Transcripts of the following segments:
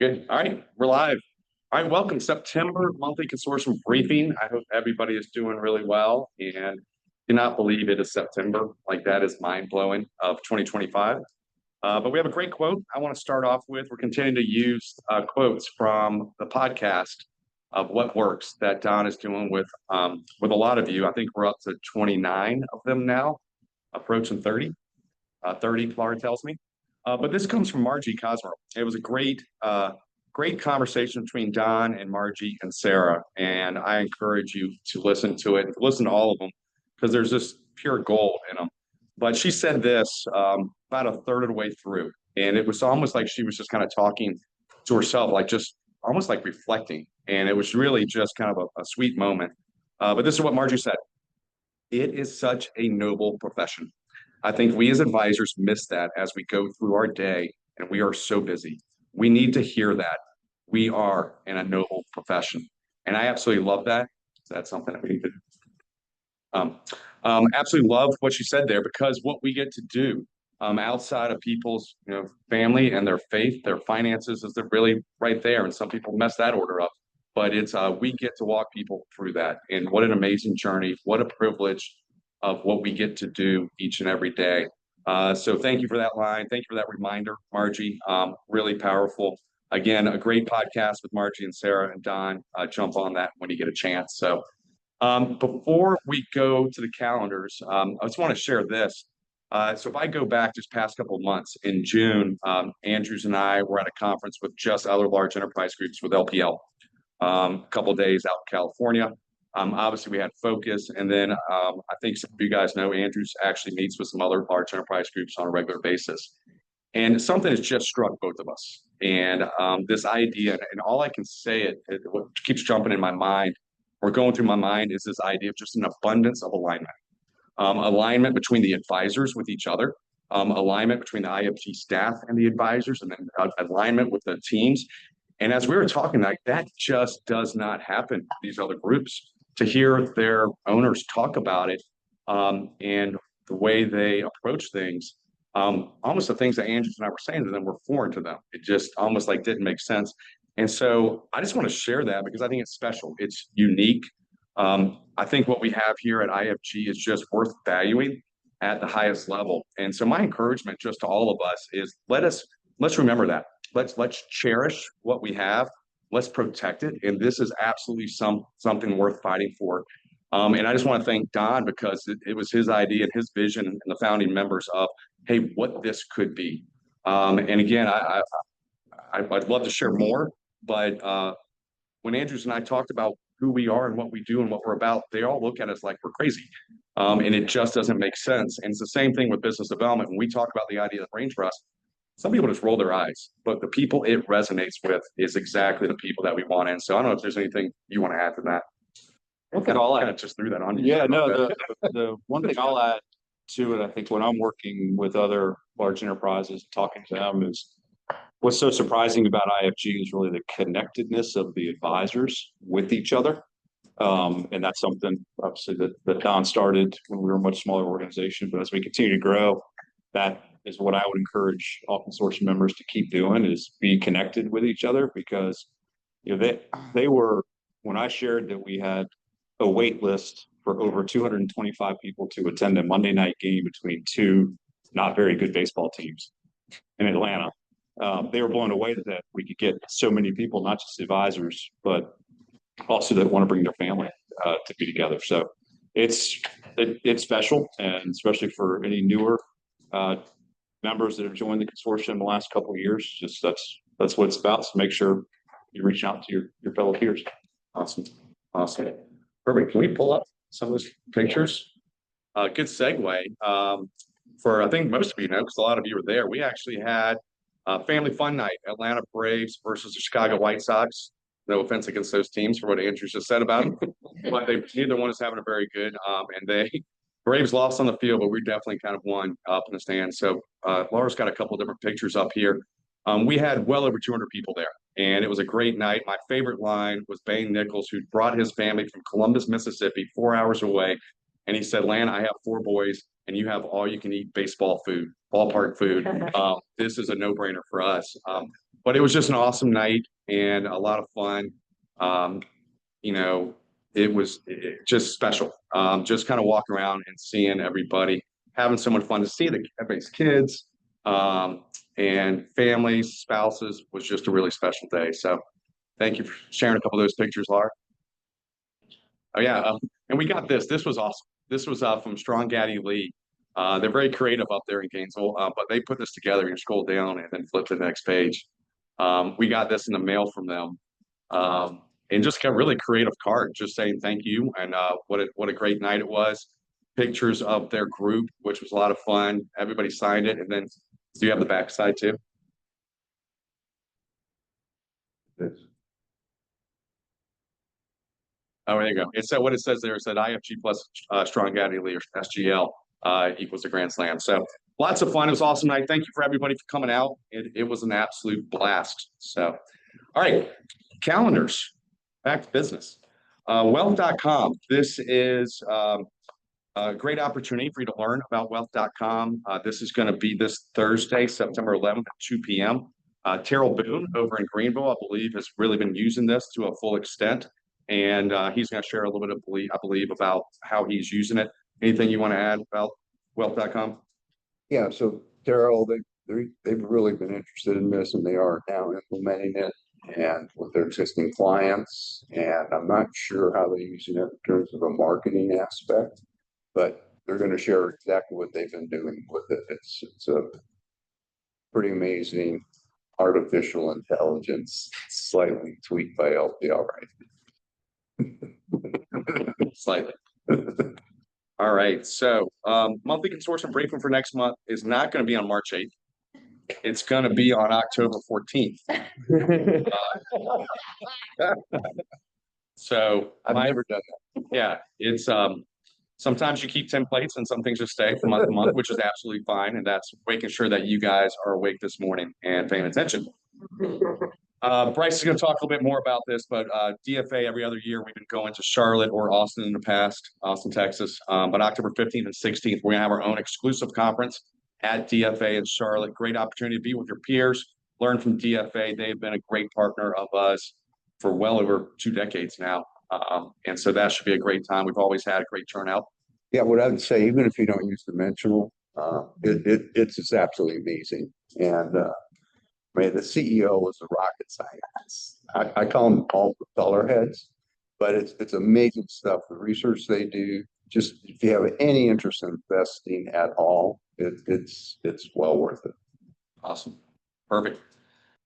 Good. All right, we're live. All right, welcome September monthly consortium briefing. I hope everybody is doing really well and cannot believe it is September. Like that is mind blowing of 2025. But we have a great quote I want to start off with. We're continuing to use quotes from the podcast of what works that Don is doing with a lot of you. I think we're up to 29 of them now, approaching 30. 30, Clara tells me. But this comes from Margie Cosmer. It was a great conversation between Don and Margie and Sarah, and I encourage you to listen to it, listen to all of them, because there's just pure gold in them. But she said this about a third of the way through, and it was almost like she was just kind of talking to herself, like just almost like reflecting, and it was really just kind of a sweet moment. But this is what Margie said: "It is such a noble profession. I think we as advisors miss that as we go through our day and we are so busy. We need to hear that we are in a noble profession." And I absolutely love that. So that's something that we need to um, absolutely love what she said there because what we get to do outside of people's family and their faith, their finances is they're really right there. And some people mess that order up. But it's we get to walk people through that. And what an amazing journey. What a privilege of what we get to do each and every day. So thank you for that line. Thank you for that reminder, Margie. Really powerful. Again, a great podcast with Margie and Sarah and Don. Jump on that when you get a chance. So before we go to the calendars, I just want to share this. So if I go back just past couple of months in June, Andrews and I were at a conference with just other large enterprise groups with LPL. A couple of days out in California. Obviously, we had focus, and then I think some of you guys know Andrews actually meets with some other large enterprise groups on a regular basis. And something has just struck both of us. And this idea, and all I can say what keeps jumping in my mind or going through my mind is this idea of just an abundance of alignment. Alignment between the advisors with each other, alignment between the IFG staff and the advisors, and then alignment with the teams. And as we were talking, like that just does not happen. These other groups to hear their owners talk about it and the way they approach things, almost the things that Andrews and I were saying to them were foreign to them. It just almost like didn't make sense. And so I just want to share that because I think it's special. It's unique. I think what we have here at IFG is just worth valuing at the highest level. And so my encouragement just to all of us is let's remember that. Let's cherish what we have. Let's protect it. And this is absolutely something worth fighting for. And I just want to thank Don because it was his idea and his vision and the founding members of, hey, what this could be. And again, I'd love to share more, but when Andrews and I talked about who we are and what we do and what we're about, they all look at us like we're crazy. And it just doesn't make sense. And it's the same thing with business development. When we talk about the idea of brain trust, some people just roll their eyes, but the people it resonates with is exactly the people that we want in. So I don't know if there's anything you want to add to that. Okay, I'll kind add. of just threw that on you. Yeah, no, the one thing I'll add to it, I think when I'm working with other large enterprises, talking to them is what's so surprising about IFG is really the connectedness of the advisors with each other. And that's something obviously that Don started when we were a much smaller organization. But as we continue to grow, that is what I would encourage all consortium members to keep doing is be connected with each other because they were when I shared that we had a wait list for over 225 people to attend a Monday night game between two not very good baseball teams in Atlanta. They were blown away that we could get so many people, not just advisors, but also that want to bring their family to be together. So it's special, and especially for any newer members that have joined the consortium in the last couple of years. Just that's what it's about. So make sure you reach out to your fellow peers. Awesome. Perfect. Can we pull up some of those pictures? Good segue. For I think most of you know, because a lot of you were there, we actually had family fun night, Atlanta Braves versus the Chicago White Sox. No offense against those teams for what Andrew just said about them, but neither one is having a very good. And they Braves lost on the field, but we definitely kind of won up in the stands. So Laura's got a couple of different pictures up here. We had well over 200 people there, and it was a great night. My favorite line was Bane Nichols, who brought his family from Columbus, Mississippi, 4 hours away. And he said, "Lan, I have four boys, and you have all you can eat baseball food, ballpark food. This is a no-brainer for us." but it was just an awesome night and a lot of fun. Um, you know, just special. Just kind of walking around and seeing everybody, having so much fun to see everybody's kids, um, and families, spouses was just a really special day. So thank you for sharing a couple of those pictures, Laura. Oh yeah, and we got this. This was awesome. This was from Strong Gaddy Lee. They're very creative up there in Gainesville, but they put this together. You scroll down and then flip to the next page. We got this in the mail from them, and just got really creative card, just saying thank you and what a great night it was. Pictures of their group, which was a lot of fun. Everybody signed it, and then do you have the backside too? Oh, there you go. It said what it says there. It said IFG plus Strong Gaddy Lee or SGL equals a Grand Slam. So lots of fun. It was an awesome night. Thank you for everybody for coming out. It was an absolute blast. So, all right, calendars. Back to business. Wealth.com. This is a great opportunity for you to learn about wealth.com. This is going to be this Thursday, September 11th at 2 p.m. Terrell Boone over in Greenville, I believe, has really been using this to a full extent. And he's going to share a little bit of I believe, about how he's using it. Anything you want to add about wealth.com? Yeah, so Daryl, they've really been interested in this and they are now implementing it and with their existing clients. And I'm not sure how they're using it in terms of a marketing aspect, but they're going to share exactly what they've been doing with it. It's a pretty amazing artificial intelligence, slightly tweaked by LPL, right? Slightly. All right. So monthly consortium briefing for next month is not going to be on March 8th. It's going to be on October 14th. So I've never done that. Yeah, it's sometimes you keep templates and some things just stay from month to month, which is absolutely fine. And that's making sure that you guys are awake this morning and paying attention. Bryce is going to talk a little bit more about this, but DFA every other year we've been going to Charlotte or Austin in the past, Austin, Texas. But October 15th and 16th, we're going to have our own exclusive conference at DFA in Charlotte. Great opportunity to be with your peers, learn from DFA. They've been a great partner of us for well over 2 decades now. And so that should be a great time. We've always had a great turnout. Yeah, what I would say, even if you don't use dimensional, it's just absolutely amazing. And I mean, the CEO is a rocket scientist. I call them all propeller heads, but it's amazing stuff. The research they do. Just if you have any interest in investing at all, it's well worth it. Awesome, perfect.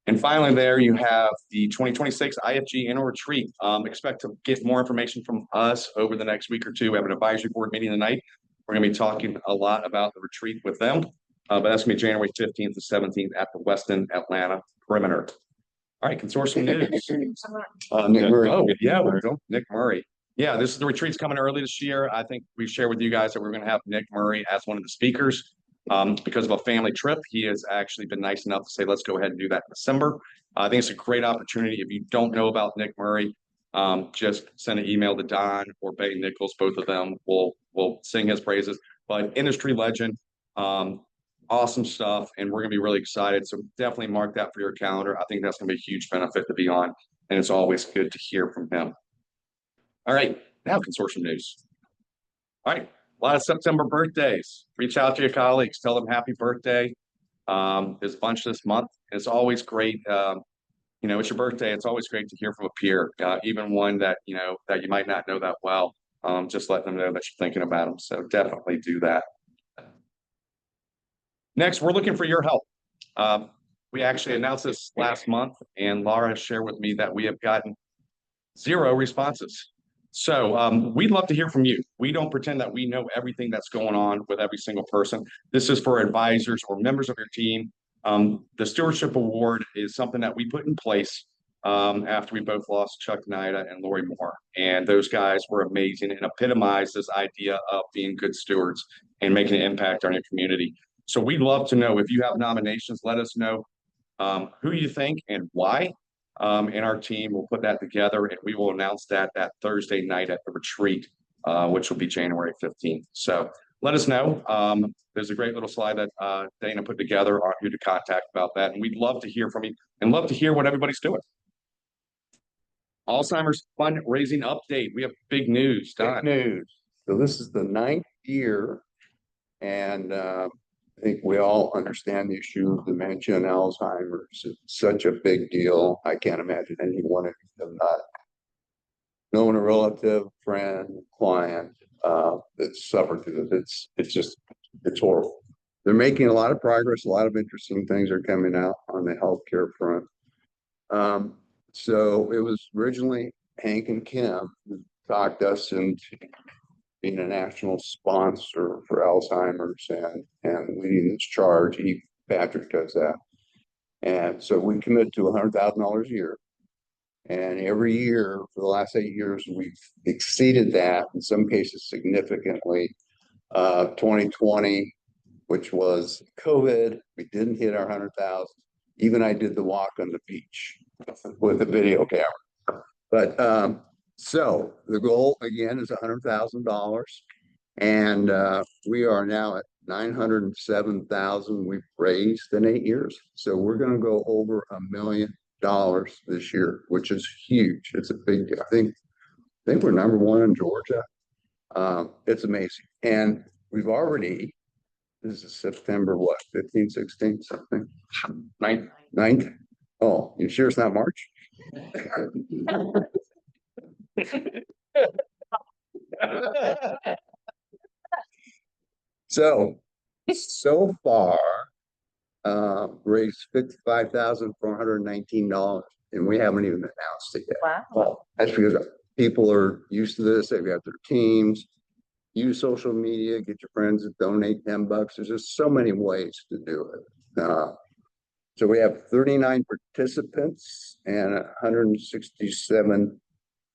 And finally, there you have the 2026 IFG annual retreat. Expect to get more information from us over the next week or two. We have an advisory board meeting tonight. We're going to be talking a lot about the retreat with them. But that's going to be January 15th to 17th at the Westin Atlanta Perimeter. All right, consortium news. Nick Murray. Oh, yeah, we're going. Nick Murray. Yeah, this is the retreat's coming early this year. I think we shared with you guys that we're going to have Nick Murray as one of the speakers. Because of a family trip, he has actually been nice enough to say, let's go ahead and do that in December. I think it's a great opportunity. If you don't know about Nick Murray, just send an email to Don or Bay Nichols. Both of them will sing his praises. But industry legend, awesome stuff, and we're going to be really excited. So definitely mark that for your calendar. I think that's going to be a huge benefit to be on, and it's always good to hear from him. All right, now consortium news. All right. A lot of September birthdays. Reach out to your colleagues, tell them happy birthday. There's a bunch this month. It's always great. It's your birthday. It's always great to hear from a peer, even one that you might not know that well. Just let them know that you're thinking about them. So definitely do that. Next, we're looking for your help. We actually announced this last month, and Laura shared with me that we have gotten 0 responses. So we'd love to hear from you. We don't pretend that we know everything that's going on with every single person. This is for advisors or members of your team. The Stewardship Award is something that we put in place after we both lost Chuck Nida and Lori Moore. And those guys were amazing and epitomized this idea of being good stewards and making an impact on your community. So we'd love to know if you have nominations, let us know who you think and why. And our team will put that together and we will announce that Thursday night at the retreat, which will be January 15th. So let us know. There's a great little slide that Dana put together on who to contact about that. And we'd love to hear from you and love to hear what everybody's doing. Alzheimer's fundraising update. We have big news. Big Don. news. So this is the 9th year, and I think we all understand the issue of dementia and Alzheimer's. It's such a big deal. I can't imagine anyone of you have not known a relative, friend, client that's suffered through it. It's horrible. They're making a lot of progress. A lot of interesting things are coming out on the healthcare front. So it was originally Hank and Kim who talked us into being a national sponsor for Alzheimer's and leading this charge. Patrick does that. And so we commit to $100,000 a year. And every year for the last 8 years, we've exceeded that, in some cases significantly. 2020, which was COVID, we didn't hit our 100,000. Even I did the walk on the beach with a video camera. But so the goal again is $100,000, and we are now at 907,000 we've raised in 8 years. So we're going to go over $1 million this year, which is huge. It's a big deal. I think we're number one in Georgia. It's amazing. And we've already, this is September, what, 15, 16, something? 9th? Oh, you sure it's not March? So far, raised $55,419, and we haven't even announced it yet. Wow. Well, that's because people are used to this. They've got their teams. Use social media, get your friends to donate $10. There's just so many ways to do it. So we have 39 participants and 167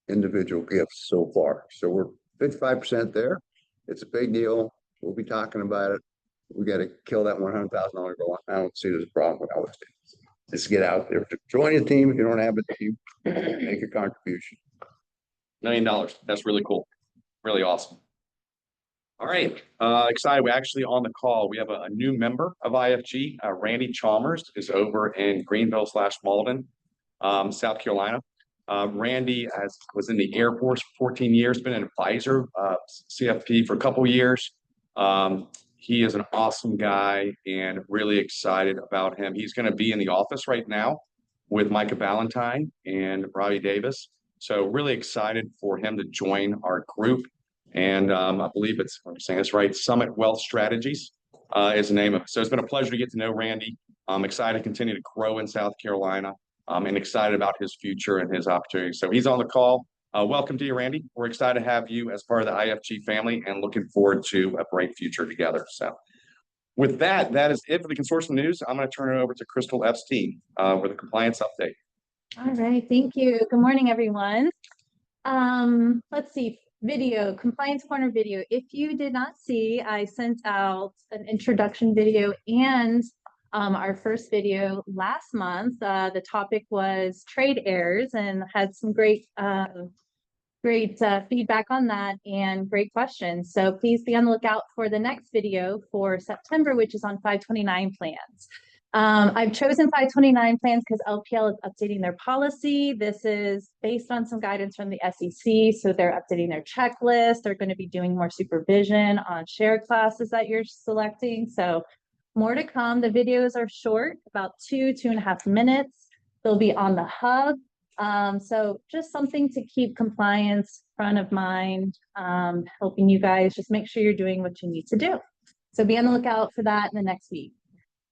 individual gifts so far. So we're 55% there. It's a big deal. We'll be talking about it. We got to kill that $100,000 goal. I don't see it as a problem. I always do. Just get out there. Join a team. If you don't have a team, make a contribution. $1 million. That's really cool. Really awesome. All right. Excited. We're actually on the call. We have a new member of IFG. Randy Chalmers is over in Greenville/Malden, South Carolina. Randy was in the Air Force for 14 years, been an advisor, CFP for a couple of years. He is an awesome guy and really excited about him. He's going to be in the office right now with Micah Ballantyne and Robbie Davis. So really excited for him to join our group. And I believe I'm saying this right, Summit Wealth Strategies is the name of it. So it's been a pleasure to get to know Randy. I'm excited to continue to grow in South Carolina and excited about his future and his opportunities. So he's on the call. Welcome to you, Randy. We're excited to have you as part of the IFG family and looking forward to a bright future together. So with that, that is it for the consortium news. I'm going to turn it over to Crystal Epstein with a compliance update. All right, thank you. Good morning, everyone. Let's see, video, Compliance Corner video. If you did not see, I sent out an introduction video and our first video last month. The topic was trade errors and had some great feedback on that and great questions. So please be on the lookout for the next video for September, which is on 529 plans. I've chosen 529 plans because LPL is updating their policy. This is based on some guidance from the SEC. So they're updating their checklist. They're going to be doing more supervision on share classes that you're selecting. So more to come. The videos are short, about 2.5 minutes. They'll be on the hub. So just something to keep compliance front of mind, helping you guys just make sure you're doing what you need to do. So be on the lookout for that in the next week.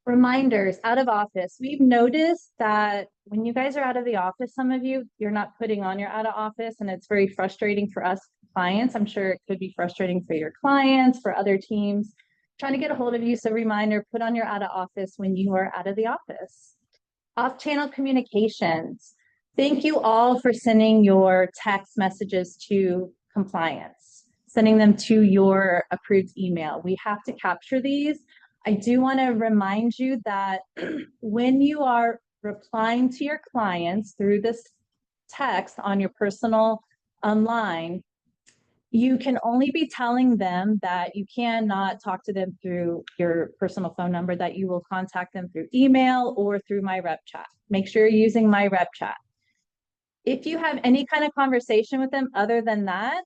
Reminders, out of office. We've noticed that when you guys are out of the office, some of you, you're not putting on your out of office, and it's very frustrating for us clients. I'm sure it could be frustrating for your clients, for other teams, trying to get a hold of you. So reminder, put on your out of office when you are out of the office. Off-channel communications. Thank you all for sending your text messages to compliance, sending them to your approved email. We have to capture these. I do want to remind you that when you are replying to your clients through this text on your personal line, You can only be telling them that you cannot talk to them through your personal phone number, that you will contact them through email or through my rep chat. Make sure you're using my rep chat. If you have any kind of conversation with them other than that,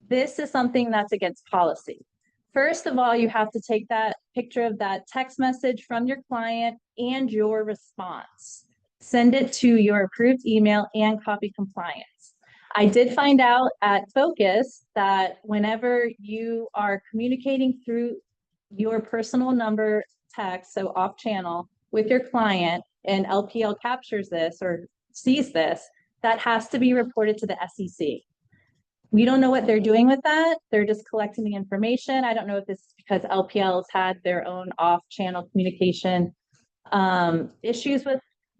this is something that's against policy. First of all, you have to take that picture of that text message from your client and your response. Send it to your approved email and copy compliance. I did find out at Focus that whenever you are communicating through your personal number text, so off channel with your client, and LPL captures this or sees this, that has to be reported to the SEC. We don't know what they're doing with that. They're just collecting the information. I don't know if this is because LPL has had their own off-channel communication issues with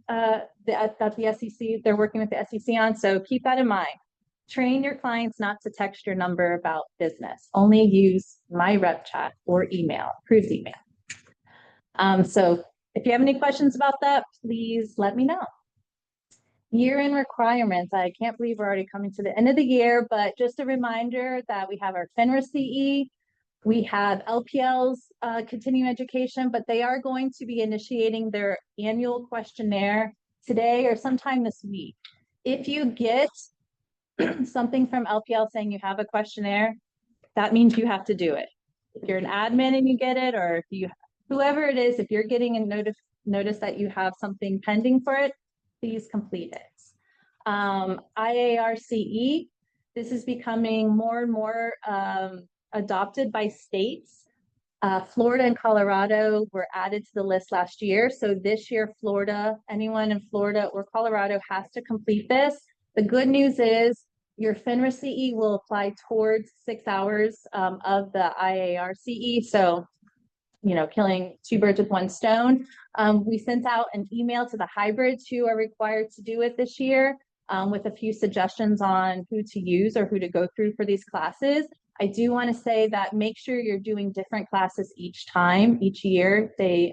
that the SEC, they're working with the SEC on. So keep that in mind. Train your clients not to text your number about business. Only use my rep chat or email, approved email. So if you have any questions about that, please let me know. Year-end requirements. I can't believe we're already coming to the end of the year, but just a reminder that we have our FINRA CE, we have LPL's continuing education, but they are going to be initiating their annual questionnaire today or sometime this week. If you get something from LPL saying you have a questionnaire, that means you have to do it. If you're an admin and you get it, or if you, whoever it is, if you're getting a notice that you have something pending for it, please complete it. IARCE, this is becoming more and more adopted by states. Florida and Colorado were added to the list last year. So this year, Florida, anyone in Florida or Colorado has to complete this. The good news is your FINRA CE will apply towards 6 hours of the IARCE. So, you know, killing two birds with one stone. We sent out an email to the hybrids who are required to do it this year with a few suggestions on who to use or who to go through for these classes. I do want to say that make sure you're doing different classes each time, each year. They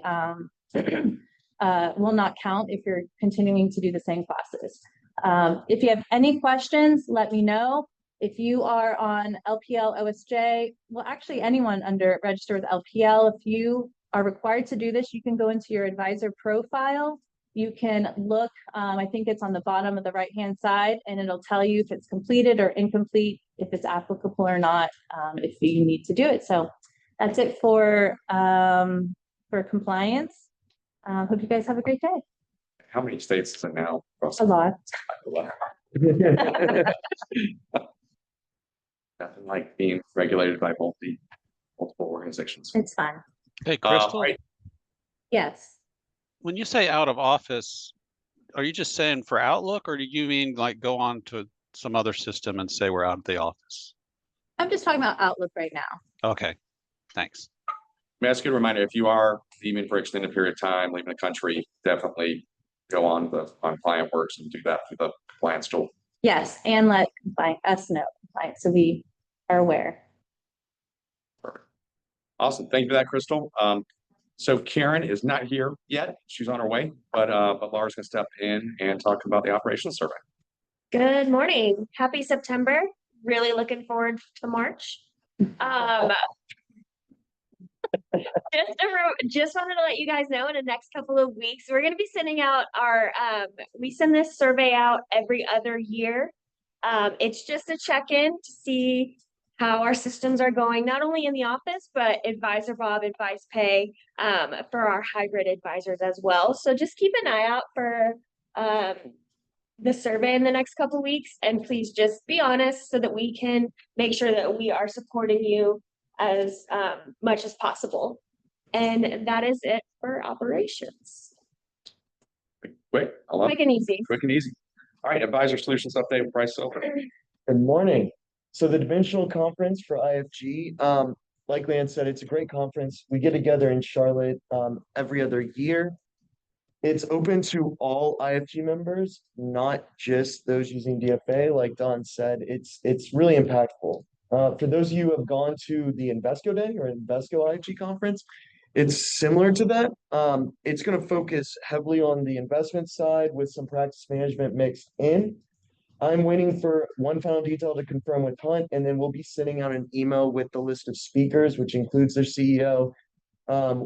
will not count if you're continuing to do the same classes. If you have any questions, let me know. If you are on LPL, OSJ, well, actually anyone under register with LPL, if you are required to do this, you can go into your advisor profile. You can look, I think it's on the bottom of the right-hand side, and it'll tell you if it's completed or incomplete, if it's applicable or not, if you need to do it. So that's it for compliance. Hope you guys have a great day. How many states is it now? A lot. Nothing like being regulated by multiple organizations. It's fun. Hey, Crystal, Right. Yes. when you say out of office, are you just saying for Outlook, or do you mean like go on to some other system and say we're out of the office? I'm just talking about Outlook right now. Okay, thanks. May I ask you a reminder, if you are leaving for extended period of time, leaving the country, definitely go on Client Works and do that through the compliance tool. Yes, and let us know, so we are aware. Perfect. Awesome. Thank you for that, Crystal. So Karen is not here yet. She's on her way, but Laura's gonna step in and talk about the operational survey. Good morning. Happy September. Really looking forward to March. Just wanted to let you guys know in the next couple of weeks, we're going to be sending out our, we send this survey out every other year. It's just a check-in to see how our systems are going, not only in the office, but Advisor Bob, Advice Pay, for our hybrid advisors as well. So just keep an eye out for the survey in the next couple of weeks, and please just be honest so that we can make sure that we are supporting you as much as possible. And that is it for operations. Quick, I love Quick and easy. quick and easy. All right, Advisor Solutions update, Bryce Silver. Good morning. So the Dimensional Conference for IFG, like Lance said, it's a great conference. We get together in Charlotte every other year. It's open to all IFG members, not just those using DFA. Like Don said, it's really impactful. For those of you who have gone to the Invesco Day or Invesco IFG conference, it's similar to that. It's going to focus heavily on the investment side with some practice management mixed in. I'm waiting for one final detail to confirm with Hunt, and then we'll be sending out an email with the list of speakers, which includes their CEO.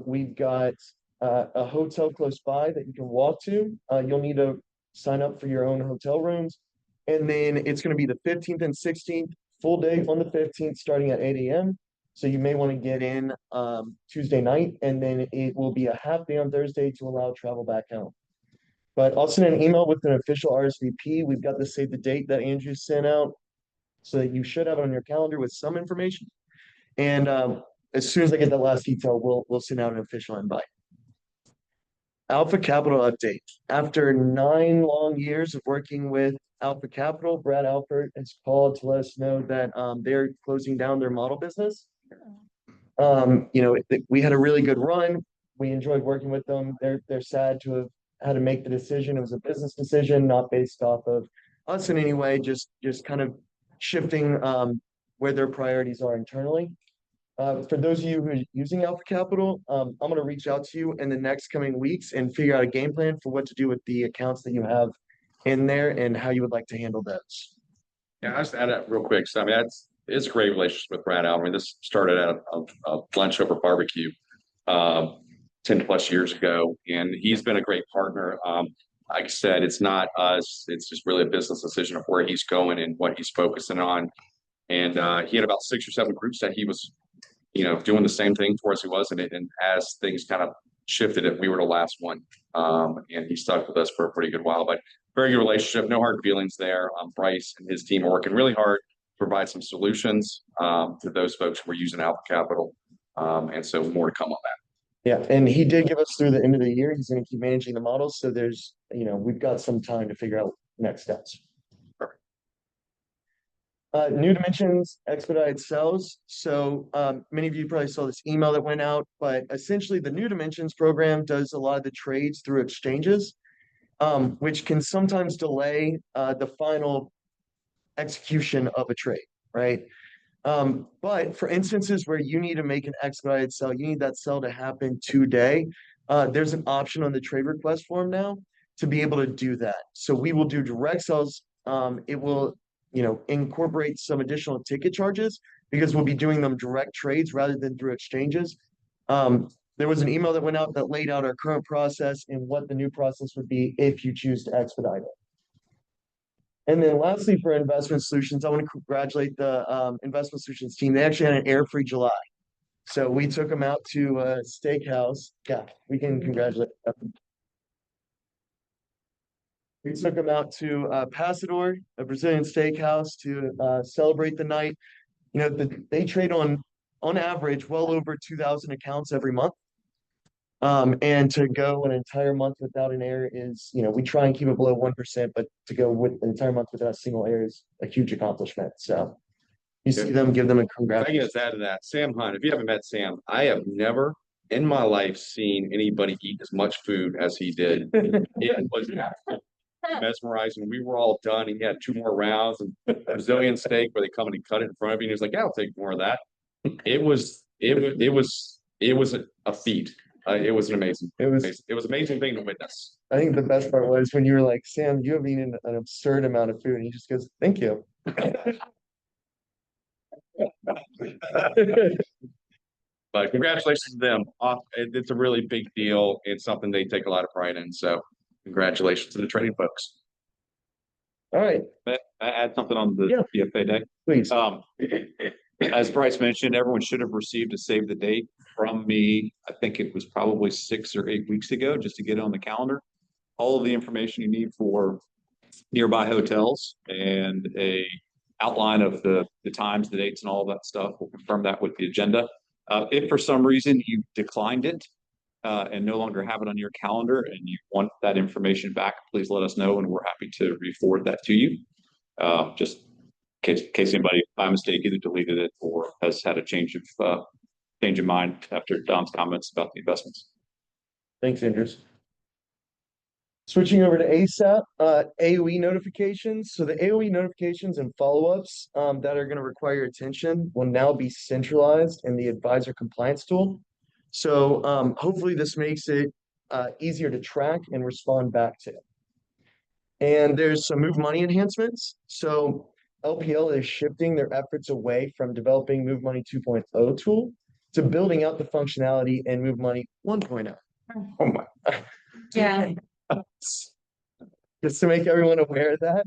We've got a hotel close by that you can walk to. You'll need to sign up for your own hotel rooms. And then it's going to be the 15th and 16th, full day on the 15th, starting at 8 a.m. So you may want to get in Tuesday night, and then it will be a half day on Thursday to allow travel back home. But I'll send an email with an official RSVP. We've got the save the date that Andrew sent out, so that you should have it on your calendar with some information. And as soon as I get that last detail, we'll send out an official invite. Alpha Capital update. After 9 long years of working with Alpha Capital, Brad Alpert has called to let us know that they're closing down their model business. We had a really good run. We enjoyed working with them. They're sad to have had to make the decision. It was a business decision, not based off of us in any way, just kind of shifting where their priorities are internally. For those of you who are using Alpha Capital, I'm going to reach out to you in the next coming weeks and figure out a game plan for what to do with the accounts that you have in there and how you would like to handle those. Yeah, I just add that real quick. So I mean, it's a great relationship with Brad Allen. I mean, this started at a lunch over barbecue 10 plus years ago, and he's been a great partner. Like I said, it's not us. It's just really a business decision of where he's going and what he's focusing on. And he had about 6 or 7 groups that he was, doing the same thing for as he was. And as things kind of shifted, we were the last one. And he stuck with us for a pretty good while. But very good relationship, no hard feelings there. Bryce and his team are working really hard to provide some solutions to those folks who are using Alpha Capital. And so more to come on that. Yeah, and he did give us through the end of the year. He's going to keep managing the models. So there's, we've got some time to figure out next steps. Perfect. New Dimensions expedited sales. So many of you probably saw this email that went out, but essentially the New Dimensions program does a lot of the trades through exchanges, which can sometimes delay the final execution of a trade, right? But for instances where you need to make an expedited sell, you need that sell to happen today. There's an option on the trade request form now to be able to do that. So we will do direct sells. It will, incorporate some additional ticket charges because we'll be doing them direct trades rather than through exchanges. There was an email that went out that laid out our current process and what the new process would be if you choose to expedite it. And then lastly, for investment solutions, I want to congratulate the investment solutions team. They actually had an air-free July. So we took them out to a steakhouse. Yeah, we can congratulate them. We took them out to Passador, a Brazilian steakhouse, to celebrate the night. They trade on average well over 2,000 accounts every month. And to go an entire month without an error is, we try and keep it below 1%, but to go with an entire month without a single error is a huge accomplishment. So you see them, give them a I can congratulations. just add to that, Sam Hunt. If you haven't met Sam, I have never in my life seen anybody eat as much food as he did. It was mesmerizing. We were all done. He had 2 more rounds and Brazilian steak where they come and he cut it in front of you. And he was like, "Yeah, I'll take more of that." It was a feat. It was an amazing. It was an amazing thing to witness. I think the best part was when you were like, "Sam, you have eaten an absurd amount of food," and he just goes, "Thank you." But congratulations to them. It's a really big deal. It's something they take a lot of pride in. So congratulations to the trading folks. All right, May I add something on the Yeah. PFA day? please. As Bryce mentioned, everyone should have received a save the date from me. I think it was probably 6 or 8 weeks ago, just to get it on the calendar. All of the information you need for nearby hotels and a outline of the times, the dates, and all of that stuff. We'll confirm that with the agenda. If for some reason you declined it and no longer have it on your calendar and you want that information back, please let us know and we're happy to re-forward that to you. Just in case anybody by mistake either deleted it or has had a change of mind after Don's comments about the investments. Thanks, Andrews. Switching over to ASAP, AOE notifications. So the AOE notifications and follow-ups that are going to require attention will now be centralized in the advisor compliance tool. So hopefully this makes it easier to track and respond back to. And there's some move money enhancements. So LPL is shifting their efforts away from developing Move Money 2.0 tool to building out the functionality in Move Money 1.0. Oh my. Yeah. Just to make everyone aware of that.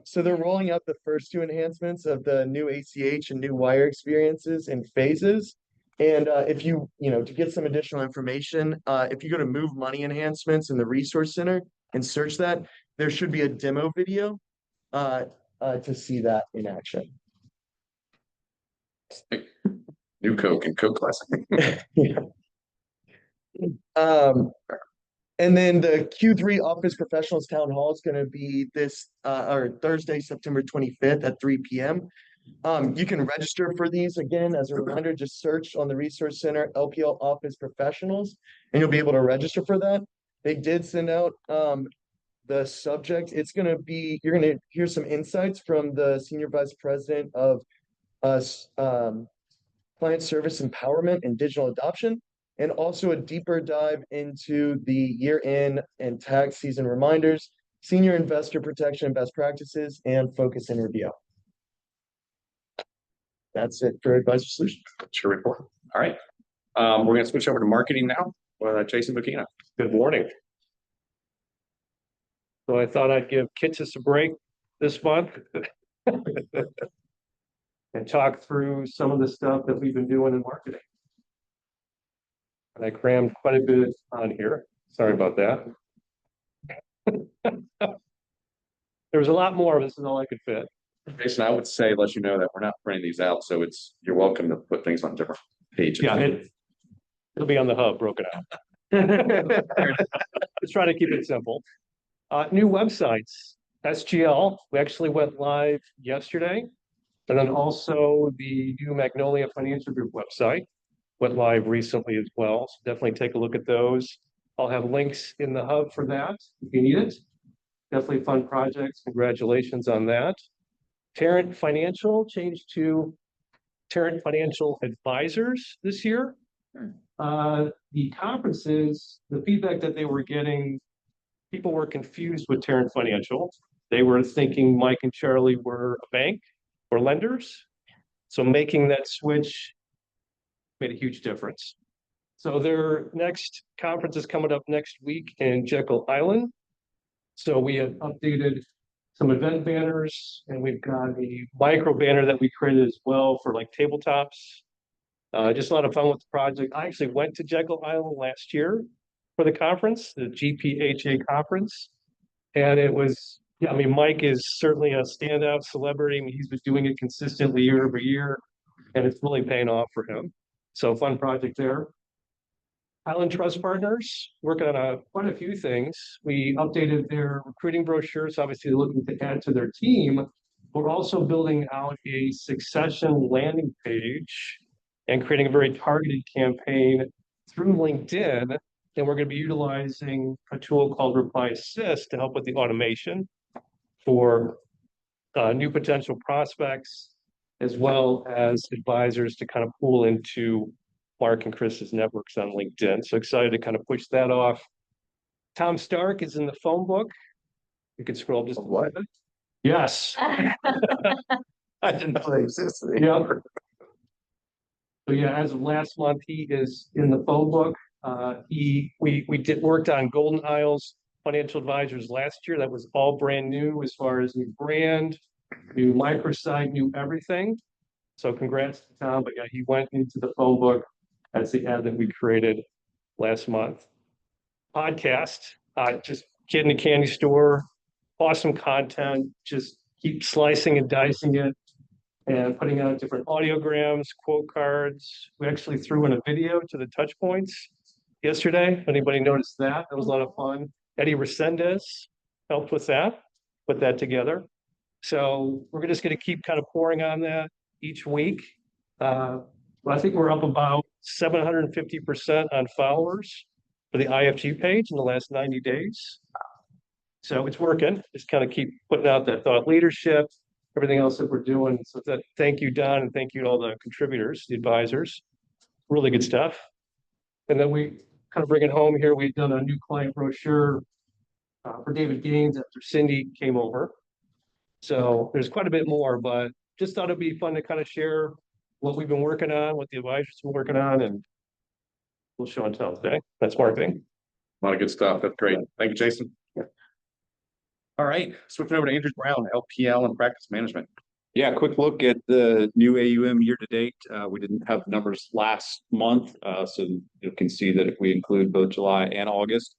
So they're rolling out the first two enhancements of the new ACH and new wire experiences in phases. And if to get some additional information, if you go to Move Money Enhancements in the Resource Center and search that, there should be a demo video to see that in action. New Coke and Coke Classic. Yeah. And then the Q3 Office Professionals Town Hall is going to be this or Thursday, September 25th at 3 p.m. You can register for these again as a reminder, just search on the Resource Center LPL Office Professionals, and you'll be able to register for that. They did send out the subject. It's going to be, you're going to hear some insights from the Senior Vice President of us, Client Service Empowerment and Digital Adoption, and also a deeper dive into the year-end and tax season reminders, senior investor protection best practices, and focus and review. That's it for Advisor Solutions. That's your report. All right. We're gonna switch over to marketing now with Jason Bukina. Good morning. So I thought I'd give Kitchus a break this month and talk through some of the stuff that we've been doing in marketing. And I crammed quite a bit on here. Sorry about that. There was a lot more, but this is all I could fit. Jason, I would say, let you know that we're not printing these out, so you're welcome to put things on different pages. Yeah, it'll be on the hub broken out. Let's try to keep it simple. New websites, SGL, we actually went live yesterday. And then also the new Magnolia Financial Group website went live recently as well. So definitely take a look at those. I'll have links in the hub for that if you need it. Definitely fun projects. Congratulations on that. Tarrant Financial changed to Tarrant Financial Advisors this year. The conferences, the feedback that they were getting, people were confused with Tarrant Financial. They were thinking Mike and Charlie were a bank or lenders. So making that switch made a huge difference. So their next conference is coming up next week in Jekyll Island. So we have updated some event banners, and we've got a micro banner that we created as well for like tabletops. Just a lot of fun with the project. I actually went to Jekyll Island last year for the conference, the GPHA conference. And it was, yeah, I mean, Mike is certainly a standout celebrity. I mean, he's been doing it consistently year over year, and it's really paying off for him. So fun project there. Highland Trust Partners, working on quite a few things. We updated their recruiting brochures, obviously looking to add to their team. We're also building out a succession landing page and creating a very targeted campaign through LinkedIn. And we're going to be utilizing a tool called Reply Assist to help with the automation for new potential prospects, as well as advisors to kind of pull into Mark and Chris's networks on LinkedIn. So excited to kind of push that off. Tom Stark is in the phone book. You can scroll just a little bit. Yes. I didn't play this. Yeah. So yeah, as of last month, he is in the phone book. We worked on Golden Isles Financial Advisors last year. That was all brand new as far as new brand, new microsite, new everything. So congrats to Tom. But yeah, he went into the phone book. That's the ad that we created last month. Podcast, just Kid in a Candy Store, awesome content. Just keep slicing and dicing it and putting out different audiograms, quote cards. We actually threw in a video to the touch points yesterday. If anybody noticed that, that was a lot of fun. Eddie Resendez helped with that, put that together. So we're just going to keep kind of pouring on that each week. I think we're up about 750% on followers for the IFG page in the last 90 days. So it's working. Just kind of keep putting out that thought leadership, everything else that we're doing. So thank you, Don, and thank you to all the contributors, the advisors. Really good stuff. And then we kind of bring it home here. We've done a new client brochure for David Gaines after Cindy came over. So there's quite a bit more, but just thought it'd be fun to kind of share what we've been working on, what the advisors have been working on, and we'll show and tell today. That's marketing. A lot of good stuff. That's great. Thank you, Jason. All right, switching over to Andrew Brown, LPL and practice management. Yeah, quick look at the new AUM year to date. We didn't have numbers last month, so you can see that if we include both July and August.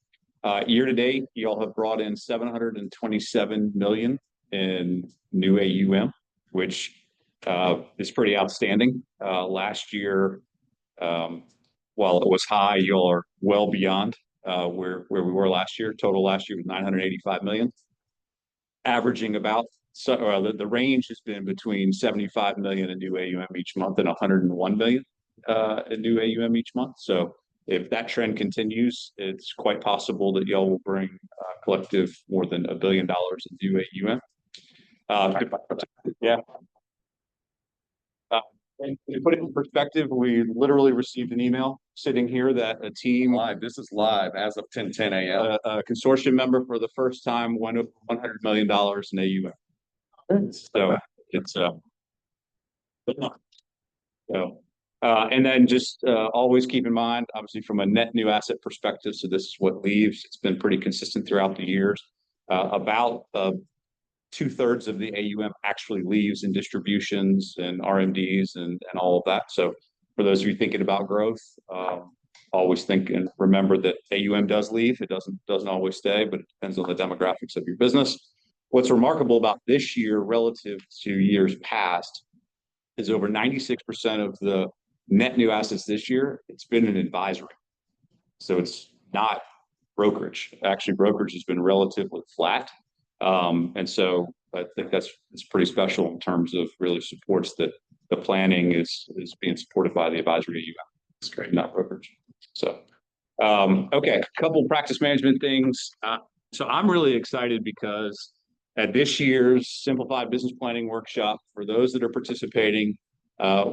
Year to date, y'all have brought in 727 million in new AUM, which is pretty outstanding. Last year, while it was high, y'all are well beyond where we were last year. Total last year was 985 million, averaging about. So the range has been between 75 million in new AUM each month and 101 million in new AUM each month. So if that trend continues, it's quite possible that y'all will bring collective more than $1 billion in new AUM. Yeah. And to put it in perspective, we literally received an email sitting here that a team, Live. This is live as of 10:10 a.m. a consortium member for the first time won over $100 million in AUM. So it's so, and then just always keep in mind, obviously from a net new asset perspective, so this is what leaves. It's been pretty consistent throughout the years. About 2/3 of the AUM actually leaves in distributions and RMDs and all of that. So for those of you thinking about growth, always think and remember that AUM does leave. It doesn't always stay, but it depends on the demographics of your business. What's remarkable about this year relative to years past is over 96% of the net new assets this year, it's been an advisory. So it's not brokerage. Actually, brokerage has been relatively flat. And so I think it's pretty special in terms of really supports that the planning is being supported by the advisory AUM. It's great, not brokerage. So, okay, a couple practice management things. So I'm really excited because at this year's Simplified Business Planning Workshop, for those that are participating,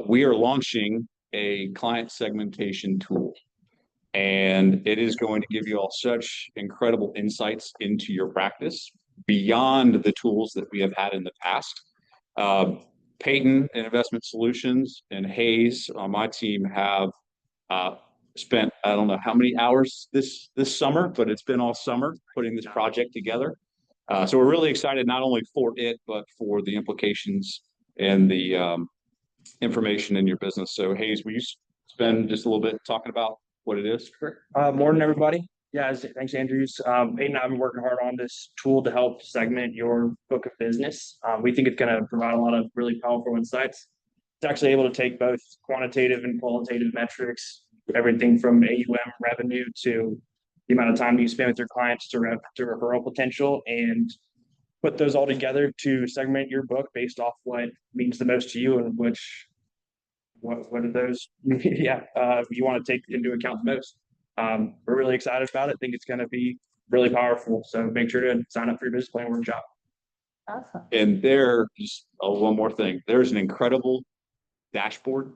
we are launching a client segmentation tool. And it is going to give you all such incredible insights into your practice beyond the tools that we have had in the past. Peyton and Investment Solutions and Hayes on my team have spent, I don't know how many hours this summer, but it's been all summer putting this project together. So we're really excited not only for it, but for the implications and the information in your business. So Hayes, will you spend just a little bit talking about what it is? Morning, everybody. Yeah, thanks, Andrews. Peyton and I have been working hard on this tool to help segment your book of business. We think it's going to provide a lot of really powerful insights. It's actually able to take both quantitative and qualitative metrics, everything from AUM revenue to the amount of time you spend with your clients to referral potential, and put those all together to segment your book based off what means the most to you and what are those you want to take into account the most. We're really excited about it. Think it's going to be really powerful. So make sure to sign up for your business plan workshop. Awesome. And just one more thing. There's an incredible dashboard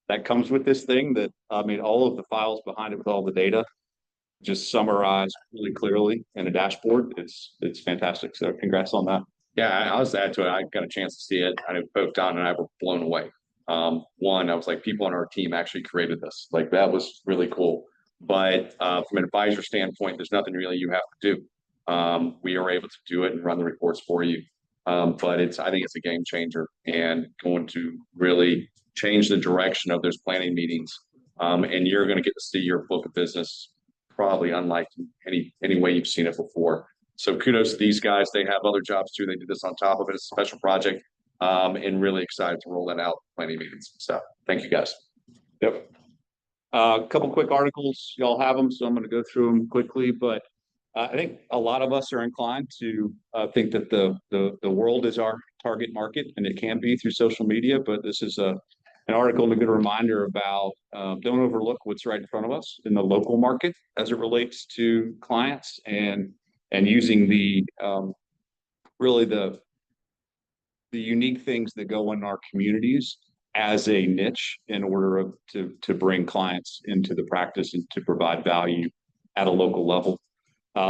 that comes with this thing that, I mean, all of the files behind it with all the data just summarized really clearly in a dashboard. It's fantastic. So congrats on that. Yeah, I'll just add to it. I got a chance to see it. I know both Don and I were blown away. One, I was like, people on our team actually created this. Like, that was really cool. But from an advisor standpoint, there's nothing really you have to do. We are able to do it and run the reports for you. But I think it's a game changer and going to really change the direction of those planning meetings. And you're going to get to see your book of business probably unlike any way you've seen it before. So kudos to these guys. They have other jobs too. They did this on top of it. It's a special project. And really excited to roll that out planning meetings and stuff. Thank you guys. Yep. A couple quick articles, y'all have them, so I'm going to go through them quickly. But I think a lot of us are inclined to think that the world is our target market, and it can be through social media. But this is an article and a good reminder about don't overlook what's right in front of us in the local market as it relates to clients and using the really the unique things that go in our communities as a niche in order to bring clients into the practice and to provide value at a local level.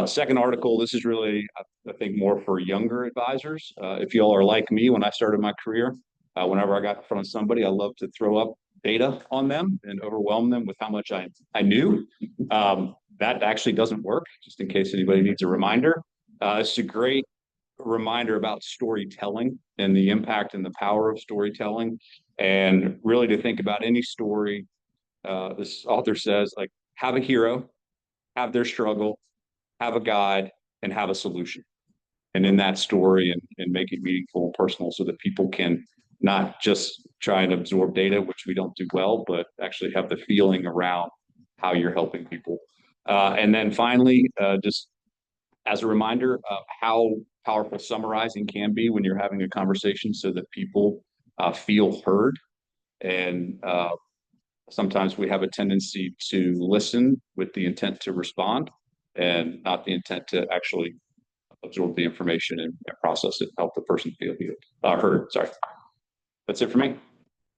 Second article, this is really, I think, more for younger advisors. If y'all are like me, when I started my career, whenever I got in front of somebody, I love to throw up data on them and overwhelm them with how much I knew. That actually doesn't work, just in case anybody needs a reminder. It's a great reminder about storytelling and the impact and the power of storytelling, and really to think about any story. This author says, like, have a hero, have their struggle, have a guide, and have a solution. And in that story, and make it meaningful and personal so that people can not just try and absorb data, which we don't do well, but actually have the feeling around how you're helping people. And then finally, just as a reminder of how powerful summarizing can be when you're having a conversation so that people feel heard. And sometimes we have a tendency to listen with the intent to respond and not the intent to actually absorb the information and process it, help the person feel heard. Sorry. That's it for me.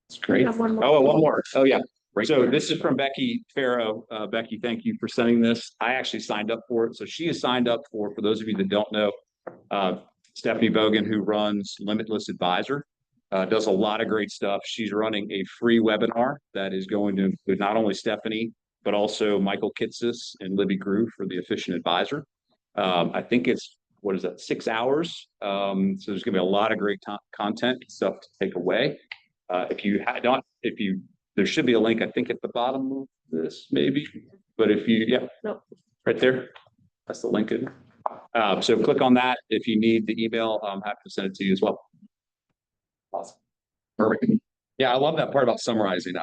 It's great. One more. Oh, one more. Oh, yeah. Great. So this is from Becky Farrow. Becky, thank you for sending this. I actually signed up for it. So she is signed up for those of you that don't know, Stephanie Bogan, who runs Limitless Advisor, does a lot of great stuff. She's running a free webinar that is going to include not only Stephanie, but also Michael Kitsis and Libby Grew for the Efficient Advisor. I think it's, what is that, 6 hours? So there's gonna be a lot of great content stuff to take away. There should be a link, I think, at the bottom of this, maybe. But if you, yeah, Nope. right there. That's the link. So click on that. If you need the email, I'm happy to send it to you as well. Awesome. Perfect. Yeah, I love that part about summarizing.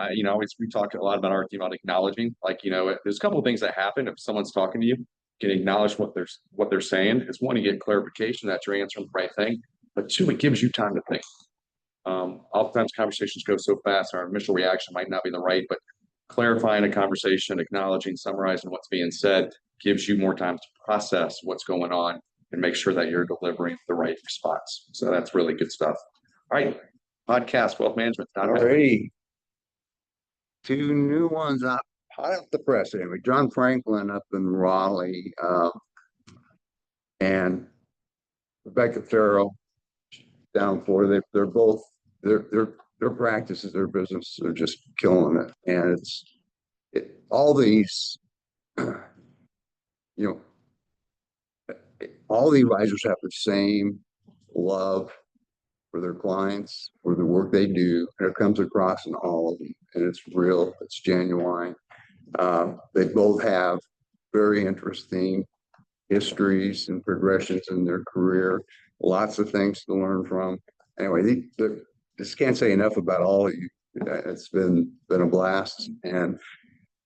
We talk a lot about our team about acknowledging, there's a couple of things that happen if someone's talking to you, can acknowledge what they're saying. It's one, you get clarification that you're answering the right thing, but two, it gives you time to think. Oftentimes conversations go so fast, our initial reaction might not be the right, but clarifying a conversation, acknowledging, summarizing what's being said gives you more time to process what's going on and make sure that you're delivering the right response. So that's really good stuff. All right, podcast wealth management. Alrighty. Two new ones hot off the press anyway. John Franklin up in Raleigh, and Rebecca Farrow down in Florida. They're both their practices, their business, they're just killing it. And all these, all the advisors have the same love for their clients, for the work they do, and it comes across in all of them, and it's real, it's genuine. They both have very interesting histories and progressions in their career, lots of things to learn from. Anyway, just can't say enough about all of you. It's been a blast, and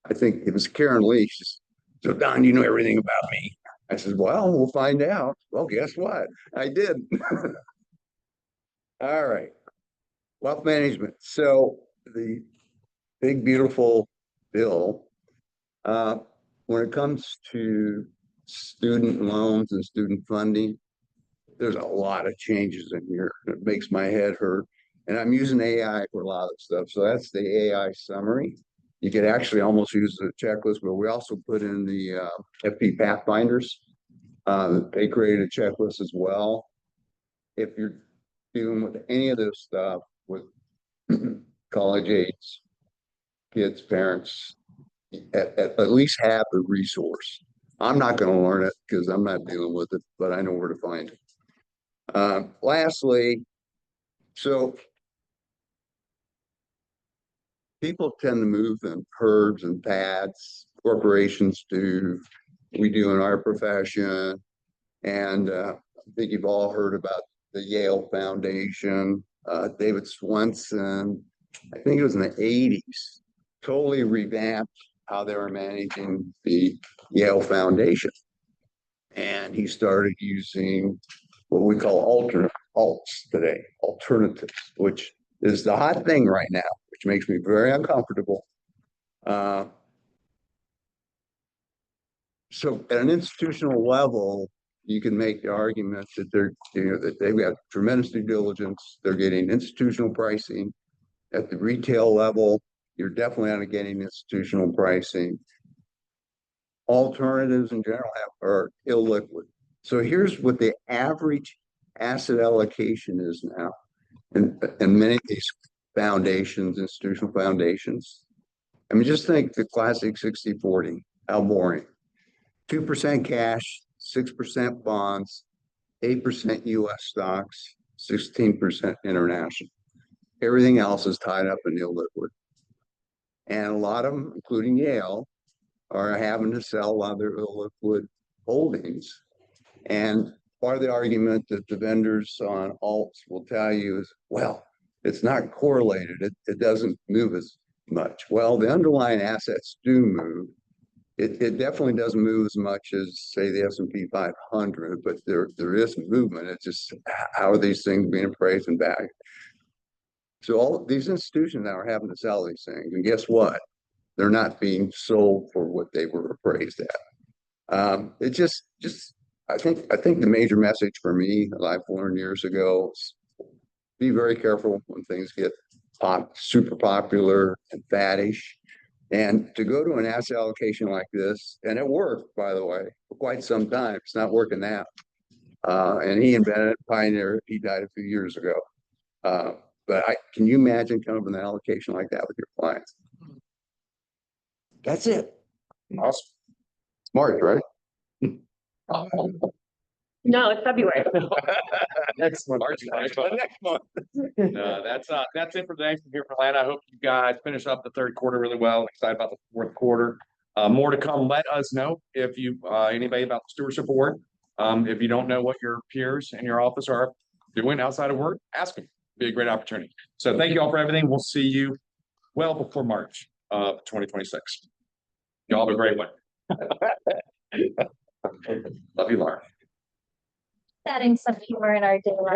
I think it was Karen Lee. She says, "So Don, you know everything about me." I said, "Well, we'll find out." Well, guess what? I did. All right. Wealth management. So the big, beautiful bill, when it comes to student loans and student funding, there's a lot of changes in here. It makes my head hurt. And I'm using AI for a lot of stuff. So that's the AI summary. You could actually almost use the checklist, but we also put in the FP Pathfinders. They created a checklist as well. If you're dealing with any of this stuff with college age kids, parents, at least have the resource. I'm not going to learn it because I'm not dealing with it, but I know where to find it. Lastly, so people tend to move in herds and pads. Corporations do. We do in our profession. And I think you've all heard about the Yale Foundation. David Swenson, I think it was in the 80s, totally revamped how they were managing the Yale Foundation. And he started using what we call alts today, alternatives, which is the hot thing right now, which makes me very uncomfortable. So at an institutional level, you can make the argument that that they've got tremendous due diligence. They're getting institutional pricing. At the retail level, you're definitely not getting institutional pricing. alternatives in general are illiquid. So here's what the average asset allocation is now. In many of these foundations, institutional foundations. I mean, just think the classic 60-40, how boring. 2% cash, 6% bonds, 8% US stocks, 16% international. Everything else is tied up in illiquid. And a lot of them, including Yale, are having to sell a lot of their illiquid holdings. And part of the argument that the vendors on alts will tell you is, well, it's not correlated. It doesn't move as much. Well, the underlying assets do move. It definitely doesn't move as much as, say, the S&P 500, but there is movement. It's just how are these things being appraised and valued? So all these institutions now are having to sell these things, and guess what? They're not being sold for what they were appraised at. It just I think the major message for me that I've learned years ago is be very careful when things get super popular and faddish. And to go to an asset allocation like this, and it worked, by the way, for quite some time. It's not working now. And he invented it, pioneer. He died a few years ago. But can you imagine coming up with an allocation like that with your clients? That's it. Awesome. Smart, right? No, it's February. Next month. Next month. That's it for today from here from Atlanta. I hope you guys finish up the third quarter really well. I'm excited about the fourth quarter. More to come. Let us know if you anybody about the stewardship award. If you don't know what your peers in your office are doing outside of work, ask them. Be a great opportunity. So thank you all for everything. We'll see you well before March of 2026. Y'all have a great one. Love you, Laura. Adding some humor in our day.